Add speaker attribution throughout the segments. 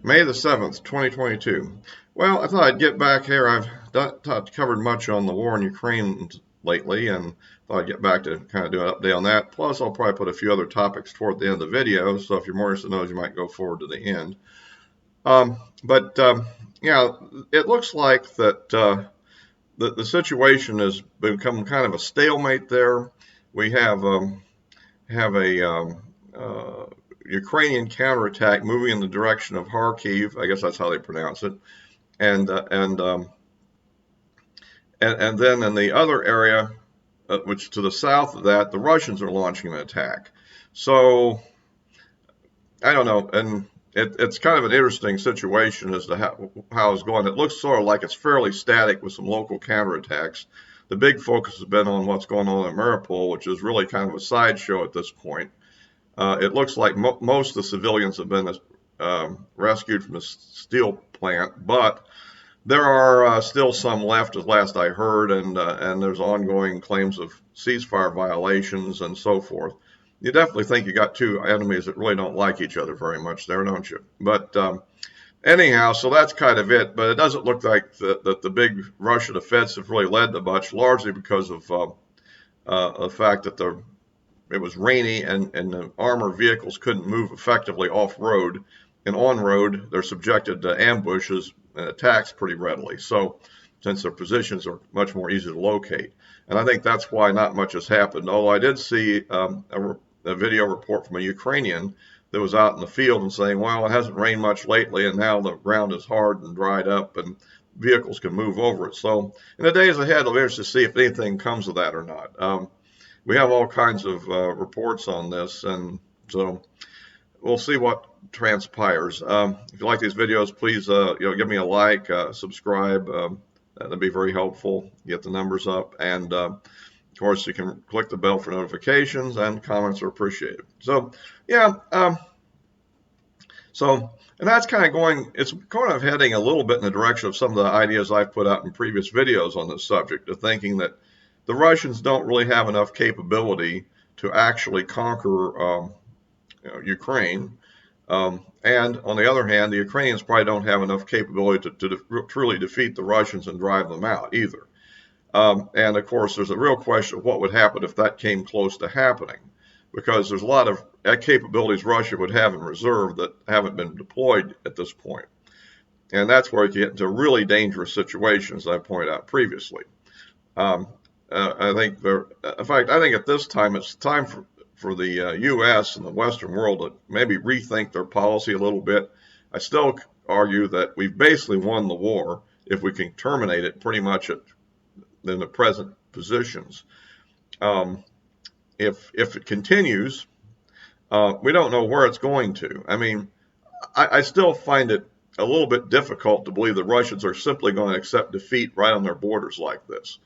Speaker 1: May the 7th, 2022. Well, I thought I'd get back here. I've not covered much on the war in Ukraine lately, and thought I'd get back to kind of do an update on that. Plus, I'll probably put a few other topics toward the end of the video, so if you're more interested in those, you might go forward to the end. Yeah, it looks like that the situation has become kind of a stalemate there. We have a Ukrainian counterattack moving in the direction of Kharkiv. I guess that's how they pronounce it. And then in the other area, which to the south of that, the Russians are launching an attack. So I don't know, and it's kind of an interesting situation as to how it's going. It looks sort of like it's fairly static with some local counterattacks. The big focus has been on what's going on in Mariupol, which is really kind of a sideshow at this point. It looks like most of the civilians have been rescued from the steel plant, but there are still some left, as last I heard, and there's ongoing claims of ceasefire violations and so forth. You definitely think you got two enemies that really don't like each other very much there, don't you? But anyhow, so that's kind of it. But it doesn't look like that the big Russian offensive really led to much, largely because of the fact that it was rainy and the armored vehicles couldn't move effectively off-road. And on-road, they're subjected to ambushes and attacks pretty readily. So since their positions are much more easy to locate. And I think that's why not much has happened. Although I did see a video report from a Ukrainian that was out in the field and saying, well, it hasn't rained much lately, and now the ground is hard and dried up, and vehicles can move over it. So in the days ahead, it'll be interesting to see if anything comes of that or not. We have all kinds of reports on this, and so we'll see what transpires. If you like these videos, please give me a like, subscribe. That'd be very helpful. Get the numbers up, and of course you can click the bell for notifications, and comments are appreciated. So yeah, and that's kind of going. It's kind of heading a little bit in the direction of some of the ideas I've put out in previous videos on this subject, of thinking that the Russians don't really have enough capability to actually conquer Ukraine. And on the other hand, the Ukrainians probably don't have enough capability to truly defeat the Russians and drive them out either. And of course, there's a real question of what would happen if that came close to happening, because there's a lot of capabilities Russia would have in reserve that haven't been deployed at this point. And that's where you get into really dangerous situations, as I pointed out previously. I think at this time it's time for the U.S. and the Western world to maybe rethink their policy a little bit. I still argue that we've basically won the war if we can terminate it pretty much in the present positions. If it continues, we don't know where it's going to. I mean, I still find it a little bit difficult to believe the Russians are simply going to accept defeat right on their borders like this.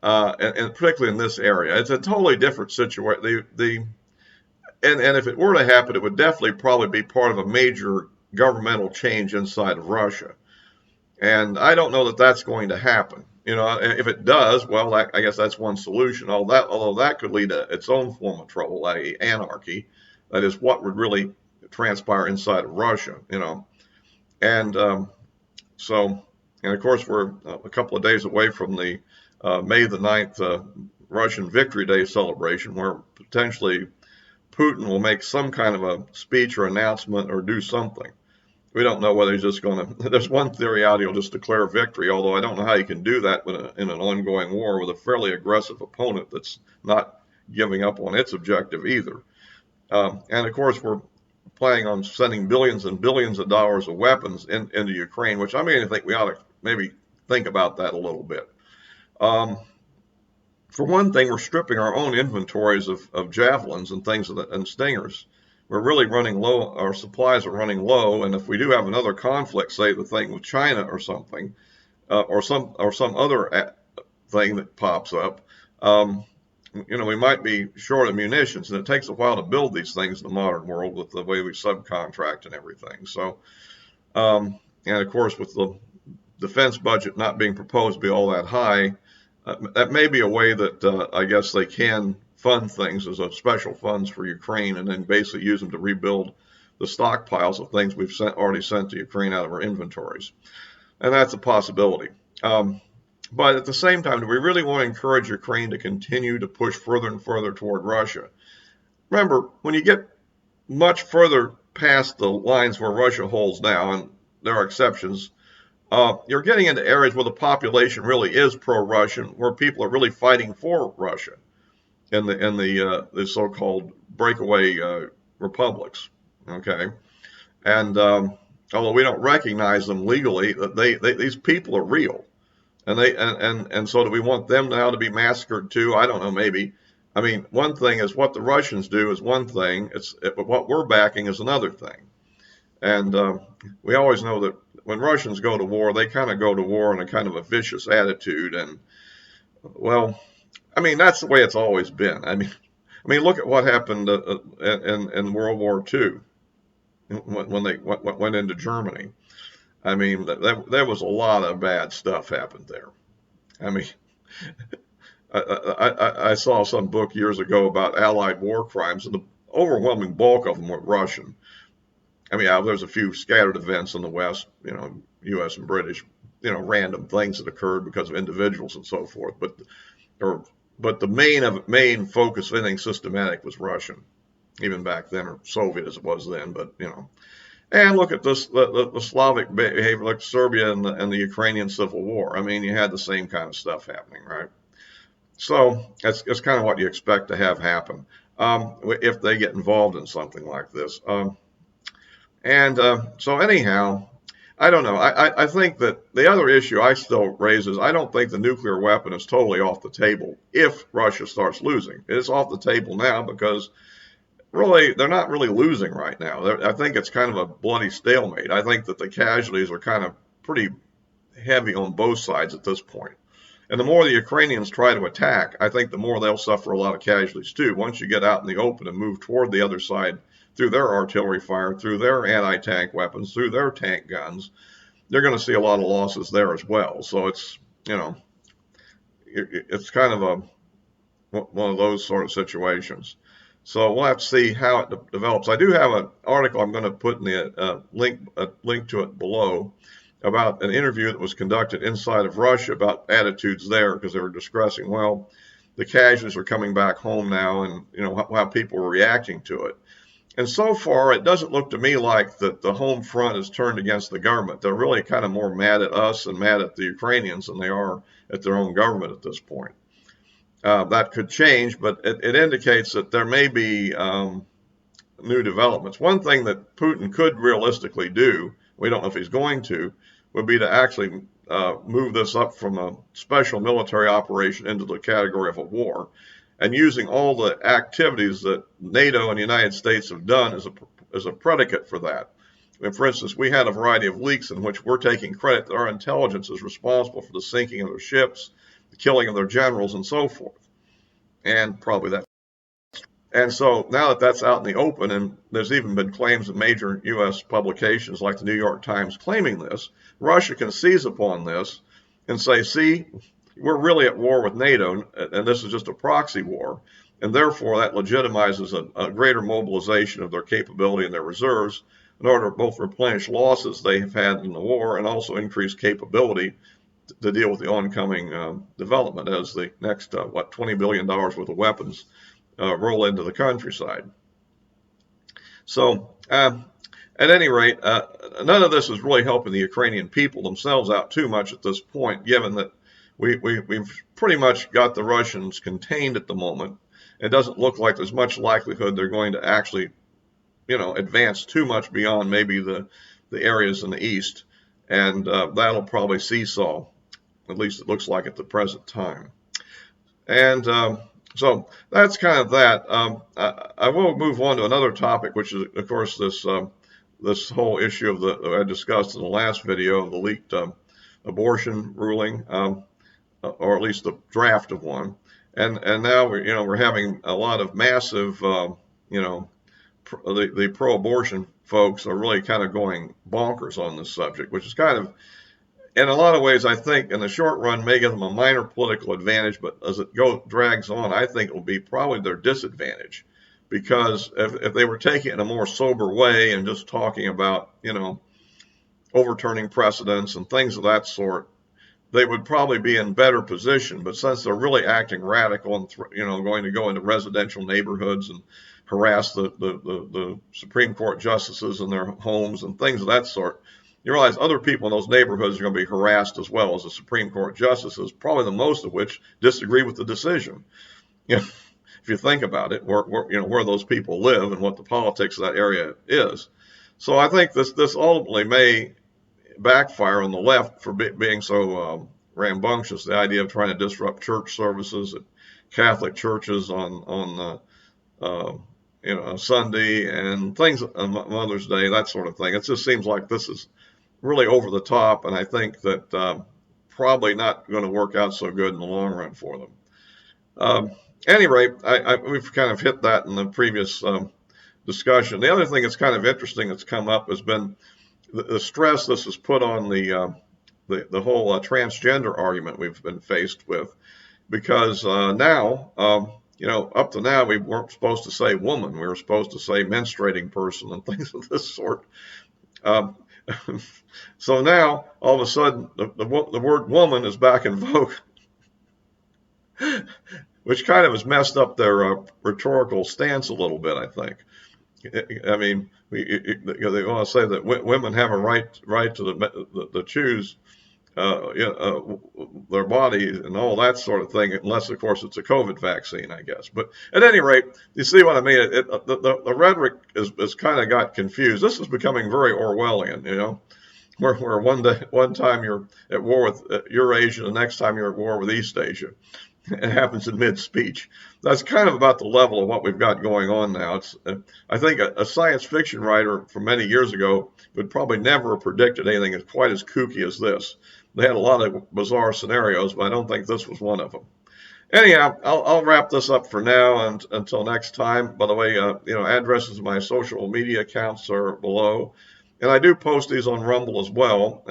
Speaker 1: And particularly in this area, it's a totally different situation. And if it were to happen, it would definitely probably be part of a major governmental change inside of Russia. And I don't know that that's going to happen. If it does, well, I guess that's one solution. Although that could lead to its own form of trouble, like anarchy. That is what would really transpire inside of Russia. And and of course, we're a couple of days away from the May the 9th Russian Victory Day celebration, where potentially Putin will make some kind of a speech or announcement or do something. We don't know whether he's just going to. There's one theory out he'll just declare victory, although I don't know how you can do that in an ongoing war with a fairly aggressive opponent that's not giving up on its objective either. And of course, we're planning on sending billions and billions of dollars of weapons into Ukraine, which I think we ought to maybe think about that a little bit. For one thing, we're stripping our own inventories of javelins and things and stingers. We're really running low. Our supplies are running low, and if we do have another conflict, say the thing with China or something, or some other thing that pops up, we might be short of munitions, and it takes a while to build these things in the modern world with the way we subcontract and everything. So, and of course, with the defense budget not being proposed to be all that high, that may be a way that I guess they can fund things as a special funds for Ukraine, and then basically use them to rebuild the stockpiles of things we've already sent to Ukraine out of our inventories. And that's a possibility. But at the same time, do we really want to encourage Ukraine to continue to push further and further toward Russia? Remember, when you get much further past the lines where Russia holds now, and there are exceptions, you're getting into areas where the population really is pro-Russian, where people are really fighting for Russia in the so-called breakaway republics. Okay, and although we don't recognize them legally, these people are real, and so do we want them now to be massacred too? I don't know, maybe. I mean, one thing is what the Russians do is one thing, but what we're backing is another thing. And we always know that when Russians go to war, they kind of go to war in a kind of a vicious attitude. And, well, I mean, that's the way it's always been. I mean, look at what happened in World War II when they went into Germany. I mean, there was a lot of bad stuff happened there. I mean, I saw some book years ago about Allied war crimes, and the overwhelming bulk of them were Russian. I mean, there's a few scattered events in the West, U.S. and British, random things that occurred because of individuals and so forth. But the main focus of anything systematic was Russian, even back then, or Soviet as it was then. But and look at this, the Slavic behavior, like Serbia and the Ukrainian Civil War. I mean, you had the same kind of stuff happening, right? So that's kind of what you expect to have happen if they get involved in something like this. So anyhow, I don't know. I think that the other issue I still raise is I don't think the nuclear weapon is totally off the table if Russia starts losing. It's off the table now because really they're not really losing right now. I think it's kind of a bloody stalemate. I think that the casualties are kind of pretty heavy on both sides at this point. And the more the Ukrainians try to attack, I think the more they'll suffer a lot of casualties too. Once you get out in the open and move toward the other side through their artillery fire, through their anti-tank weapons, through their tank guns, they're going to see a lot of losses there as well. So it's, it's kind of one of those sort of situations. So we'll have to see how it develops. I do have an article I'm going to put in the link to it below about an interview that was conducted inside of Russia about attitudes there, because they were discussing, well, the casualties are coming back home now, and how people are reacting to it. And so far, it doesn't look to me like that the home front is turned against the government. They're really kind of more mad at us and mad at the Ukrainians than they are at their own government at this point. That could change, but it indicates that there may be new developments. One thing that Putin could realistically do, we don't know if he's going to, would be to actually move this up from a special military operation into the category of a war, and using all the activities that NATO and the United States have done as a predicate for that. And for instance, we had a variety of leaks in which we're taking credit that our intelligence is responsible for the sinking of their ships, the killing of their generals, and so forth. And probably that. And so now that that's out in the open, and there's even been claims of major U.S. publications like the New York Times claiming this, Russia can seize upon this and say, see, we're really at war with NATO, and this is just a proxy war, and therefore that legitimizes a greater mobilization of their capability and their reserves in order to both replenish losses they have had in the war and also increase capability to deal with the oncoming development as the next, $20 billion worth of weapons roll into the countryside. So at any rate, none of this is really helping the Ukrainian people themselves out too much at this point, given that we've pretty much got the Russians contained at the moment. It doesn't look like there's much likelihood they're going to actually, advance too much beyond maybe the areas in the east, and that'll probably seesaw. At least it looks like at the present time. And so that's kind of that. I will move on to another topic, which is, of course, this whole issue of that I discussed in the last video of the leaked abortion ruling, or at least the draft of one. And now we're having a lot of massive, the pro-abortion folks are really kind of going bonkers on this subject, which is kind of, in a lot of ways, I think in the short run may give them a minor political advantage, but as it drags on, I think it will be probably their disadvantage, because if they were taking it in a more sober way and just talking about, overturning precedents and things of that sort, they would probably be in better position. But since they're really acting radical and going to go into residential neighborhoods and harass the Supreme Court justices in their homes and things of that sort, you realize other people in those neighborhoods are going to be harassed as well as the Supreme Court justices, probably the most of which disagree with the decision. If you think about it, where those people live and what the politics of that area is. So I think this ultimately may backfire on the left for being so rambunctious. The idea of trying to disrupt church services at Catholic churches on Sunday and things on Mother's Day, that sort of thing. It just seems like this is really over the top, and I think that probably not going to work out so good in the long run for them. Any rate, we've kind of hit that in the previous discussion. The other thing that's kind of interesting that's come up has been the stress this has put on the whole transgender argument we've been faced with, because now, up to now we weren't supposed to say woman, we were supposed to say menstruating person and things of this sort. So now all of a sudden the word woman is back in vogue, which kind of has messed up their rhetorical stance a little bit, I think. I mean, they want to say that women have a right to choose their body and all that sort of thing, unless, of course, it's a COVID vaccine, I guess. But at any rate, you see what I mean? The rhetoric is kind of got confused. This is becoming very Orwellian, where one time you're at war with Eurasia, the next time you're at war with East Asia. It happens in mid-speech. That's kind of about the level of what we've got going on now. I think a science fiction writer from many years ago would probably never have predicted anything quite as kooky as this. They had a lot of bizarre scenarios, but I don't think this was one of them. Anyhow, I'll wrap this up for now and until next time. By the way, addresses of my social media accounts are below, and I do post these on Rumble as well.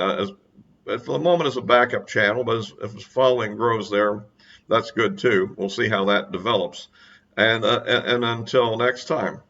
Speaker 1: For the moment, as a backup channel, but if the following grows there, that's good too. We'll see how that develops. And until next time.